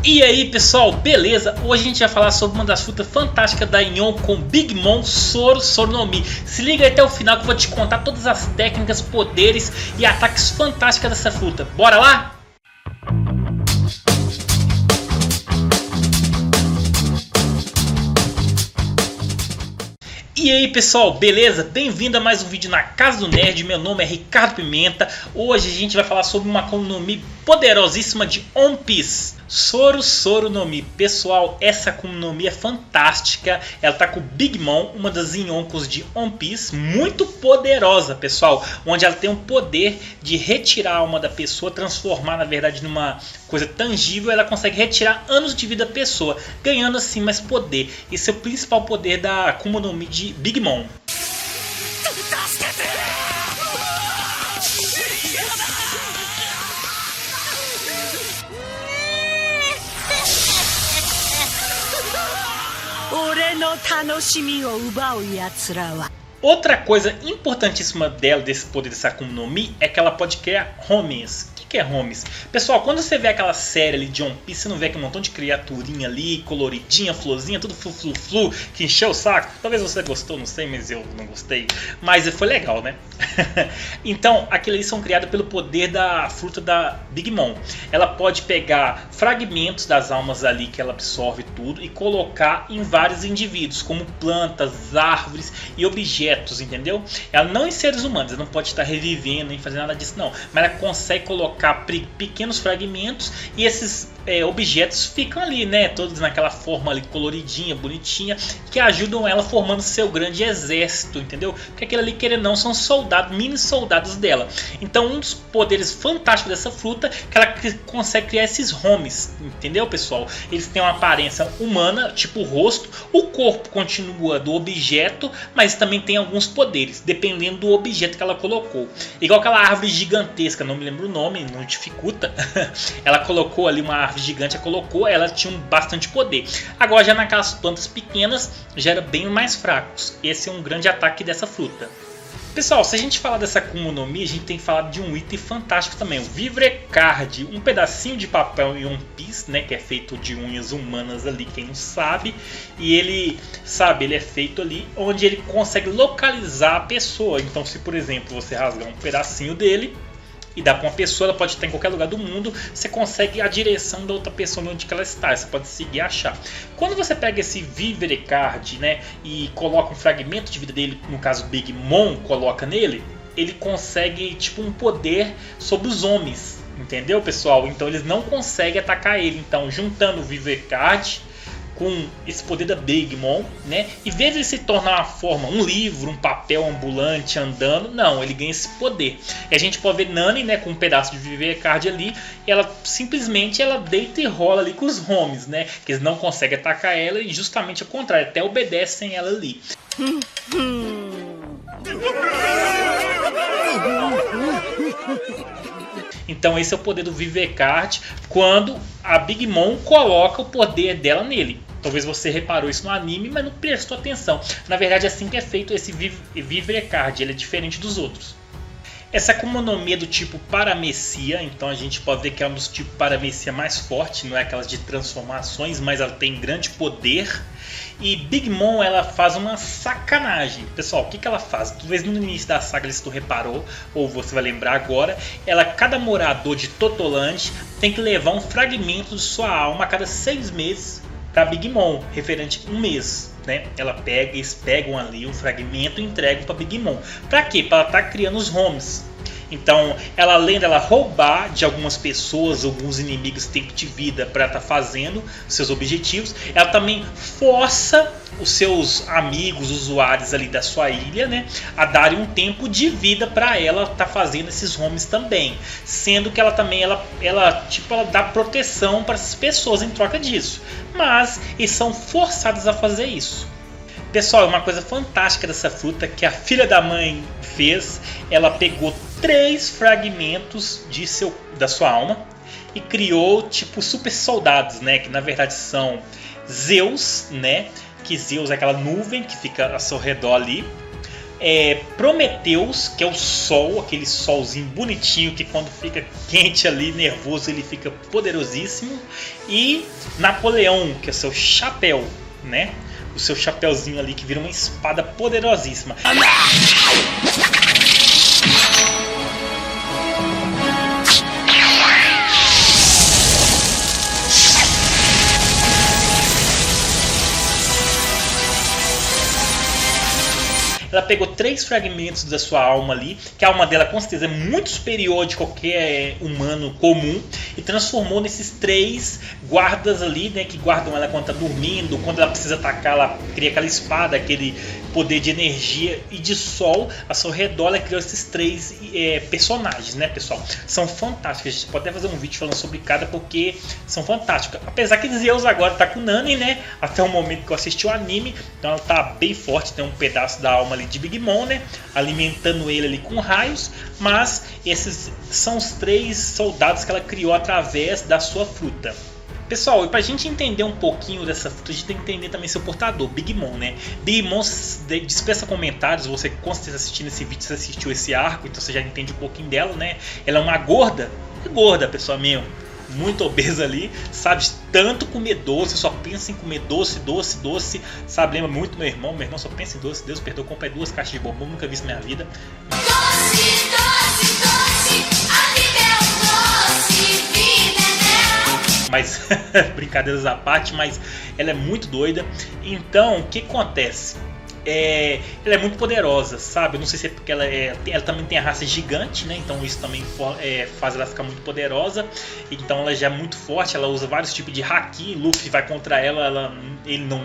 E aí pessoal, beleza? Hoje a gente vai falar sobre uma das frutas fantásticas da Yonko Big Mom Soro Soro no Mi. Se liga aí até o final que eu vou te contar todas as técnicas, poderes e ataques fantásticos dessa fruta. Bora lá? E aí pessoal, beleza? Bem-vindo a mais um vídeo na Casa do Nerd. Meu nome é Ricardo Pimenta. Hoje a gente vai falar sobre uma Akuma no Mi poderosíssima de One Piece, Soro Soro no Mi. Pessoal, essa Akuma no Mi é fantástica. Ela tá com o Big Mom, uma das Yonkos de One Piece, muito poderosa, pessoal, onde ela tem o poder de retirar a alma da pessoa, transformar na verdade numa coisa tangível. Ela consegue retirar anos de vida da pessoa, ganhando assim mais poder. Esse é o principal poder da Akuma no Mi de Big Mom. Outra coisa importantíssima dela, desse poder dessa Akuma no Mi, é que ela pode criar homens. O que é homies? Pessoal, quando você vê aquela série ali de One Piece, você não vê aquele montão de criaturinha ali, coloridinha, florzinha, tudo flu, que encheu o saco? Talvez você gostou, não sei, mas eu não gostei. Mas foi legal, né? Então, aqueles ali são criados pelo poder da fruta da Big Mom. Ela pode pegar fragmentos das almas ali que ela absorve tudo e colocar em vários indivíduos, como plantas, árvores e objetos, entendeu? Ela não em seres humanos, ela não pode estar revivendo nem fazendo nada disso não, mas ela consegue colocar pequenos fragmentos e esses objetos ficam ali, né, todos naquela forma ali coloridinha, bonitinha, que ajudam ela formando seu grande exército, entendeu? Porque aquilo ali, querendo ou não, são soldados, mini soldados dela. Então um dos poderes fantásticos dessa fruta é que ela consegue criar esses homies, entendeu, pessoal? Eles têm uma aparência humana, tipo o rosto, o corpo continua do objeto, mas também tem alguns poderes, dependendo do objeto que ela colocou. Igual aquela árvore gigantesca, não me lembro o nome, não dificulta. Ela colocou ali uma árvore gigante, ela tinha bastante poder. Agora já naquelas plantas pequenas já era bem mais fracos. Esse é um grande ataque dessa fruta. Pessoal, se a gente falar dessa Akuma no Mi, a gente tem que falar de um item fantástico também, o Vivrecard, um pedacinho de papel em One Piece, né, que é feito de unhas humanas ali, quem não sabe, e ele é feito ali onde ele consegue localizar a pessoa. Então se por exemplo você rasgar um pedacinho dele e dá para uma pessoa, ela pode estar em qualquer lugar do mundo, você consegue a direção da outra pessoa onde que ela está, você pode seguir e achar. Quando você pega esse Vivrecard, né, e coloca um fragmento de vida dele, no caso Big Mom coloca nele, ele consegue tipo um poder sobre os homens, entendeu, pessoal? Então eles não conseguem atacar ele. Então juntando o Vivrecard com esse poder da Big Mom, né? Em vez de ele se tornar uma forma, um livro, um papel ambulante andando, não, ele ganha esse poder. E a gente pode ver Nami, né, com um pedaço de Vivrecard ali, e ela simplesmente deita e rola ali com os homies, né? Que eles não conseguem atacar ela e justamente ao contrário, até obedecem ela ali. Então esse é o poder do Vivrecard quando a Big Mom coloca o poder dela nele. Talvez você reparou isso no anime, mas não prestou atenção. Na verdade é assim que é feito esse Vivrecard, ele é diferente dos outros. Essa Akuma no Mi é do tipo Paramecia, então a gente pode ver que é um dos tipos Paramecia mais forte, não é aquelas de transformações, mas ela tem grande poder. E Big Mom, ela faz uma sacanagem. Pessoal, o que ela faz? Talvez no início da saga, se tu reparou, ou você vai lembrar agora, cada morador de Totoland tem que levar um fragmento de sua alma a cada 6 meses para Big Mom, referente a um mês. Né? Eles pegam ali um fragmento e entregam para Big Mom. Para quê? Para ela estar criando os homies. Então, além dela roubar de algumas pessoas, alguns inimigos tempo de vida para estar fazendo seus objetivos, ela também força os seus amigos, usuários ali da sua ilha, né, a darem um tempo de vida para ela estar fazendo esses homies também, sendo que ela também ela dá proteção para essas pessoas em troca disso, mas eles são forçados a fazer isso. Pessoal, uma coisa fantástica dessa fruta que a filha da mãe fez, ela pegou 3 fragmentos da sua alma e criou tipo super soldados, né, que na verdade são Zeus, né, que Zeus é aquela nuvem que fica ao seu redor ali, Prometeus, que é o sol, aquele solzinho bonitinho que quando fica quente ali, nervoso, ele fica poderosíssimo. E Napoleão, que é o seu chapéu, né? O seu chapéuzinho ali que vira uma espada poderosíssima. Ela pegou 3 fragmentos da sua alma ali, que a alma dela com certeza é muito superior de qualquer humano comum, e transformou nesses 3 guardas ali, né, que guardam ela quando está dormindo. Quando ela precisa atacar, ela cria aquela espada, aquele poder de energia e de sol ao seu redor. Ela criou esses 3 personagens, né, pessoal? São fantásticos. A gente pode até fazer um vídeo falando sobre cada, porque são fantásticos. Apesar que Zeus agora tá com Nami, né? Até o momento que eu assisti o anime, então ela tá bem forte, tem um pedaço da alma ali de Big Mom, né? Alimentando ele ali com raios. Mas esses são os 3 soldados que ela criou através da sua fruta. Pessoal, e pra gente entender um pouquinho dessa fruta, a gente tem que entender também seu portador, Big Mom, né? Big Mom dispensa comentários. Você com certeza assistindo esse vídeo, você assistiu esse arco, então você já entende um pouquinho dela, né? Ela é uma gorda, pessoal, mesmo, muito obesa ali, sabe? Tanto comer doce, só pensa em comer doce, sabe? Lembra muito meu irmão só pensa em doce. Deus perdoa, comprei 2 caixas de bombom, nunca vi isso na minha vida. Doce, a vida é um doce, vida é Mas brincadeiras à parte, mas ela é muito doida. Então, o que acontece? Ela é muito poderosa, sabe? Eu não sei se é porque ela também tem a raça gigante, né? Então isso também faz ela ficar muito poderosa. Então ela já é muito forte, ela usa vários tipos de haki. Luffy vai contra ela, ele não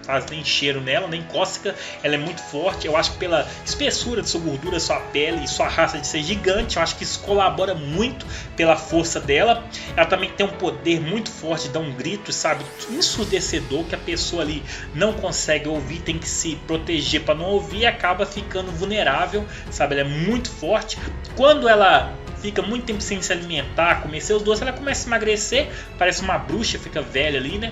faz nem cheiro nela, nem cócega. Ela é muito forte. Eu acho que pela espessura de sua gordura, sua pele e sua raça de ser gigante, eu acho que isso colabora muito pela força dela. Ela também tem um poder muito forte de dar um grito, sabe, ensurdecedor, que a pessoa ali não consegue ouvir, tem que se proteger para não ouvir e acaba ficando vulnerável, sabe? Ela é muito forte. Quando ela fica muito tempo sem se alimentar, comer seus doces, ela começa a emagrecer, parece uma bruxa, fica velha ali, né?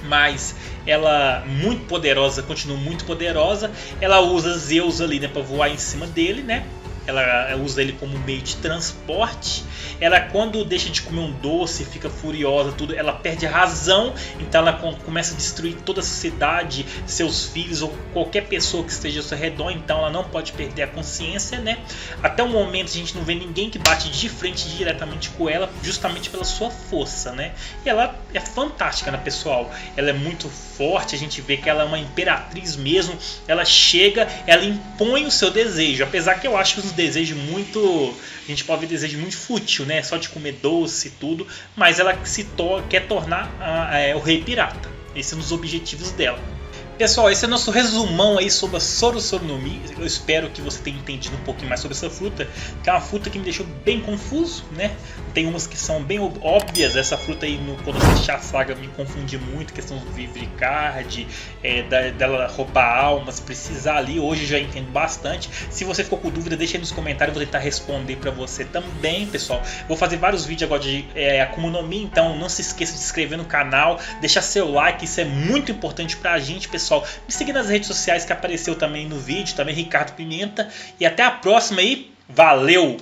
Mas ela muito poderosa, continua muito poderosa. Ela usa Zeus ali, né, para voar em cima dele, né? Ela usa ele como meio de transporte. Ela, quando deixa de comer um doce, fica furiosa, tudo, ela perde a razão. Então ela começa a destruir toda a sociedade, seus filhos ou qualquer pessoa que esteja ao seu redor. Então ela não pode perder a consciência, né? Até o momento a gente não vê ninguém que bate de frente diretamente com ela, justamente pela sua força, né? E ela é fantástica, né, pessoal? Ela é muito forte. A gente vê que ela é uma imperatriz mesmo. Ela chega, ela impõe o seu desejo. Apesar que eu acho que os desejos muito... A gente pode ver desejo muito fútil, né? Só de comer doce e tudo. Mas ela quer tornar o rei pirata. Esse é um dos objetivos dela. Pessoal, esse é o nosso resumão aí sobre a Sorosoro no Mi. Eu espero que você tenha entendido um pouquinho mais sobre essa fruta, que é uma fruta que me deixou bem confuso, né? Tem umas que são bem óbvias. Essa fruta aí, quando eu assisti a saga, me confundi muito. Questão do Vivre Card, dela roubar almas, precisar ali. Hoje eu já entendo bastante. Se você ficou com dúvida, deixa aí nos comentários, eu vou tentar responder pra você também, pessoal. Vou fazer vários vídeos agora de Akuma no Mi, então não se esqueça de se inscrever no canal, deixar seu like, isso é muito importante pra gente, pessoal. Me seguir nas redes sociais que apareceu também no vídeo, também Ricardo Pimenta. E até a próxima aí, valeu!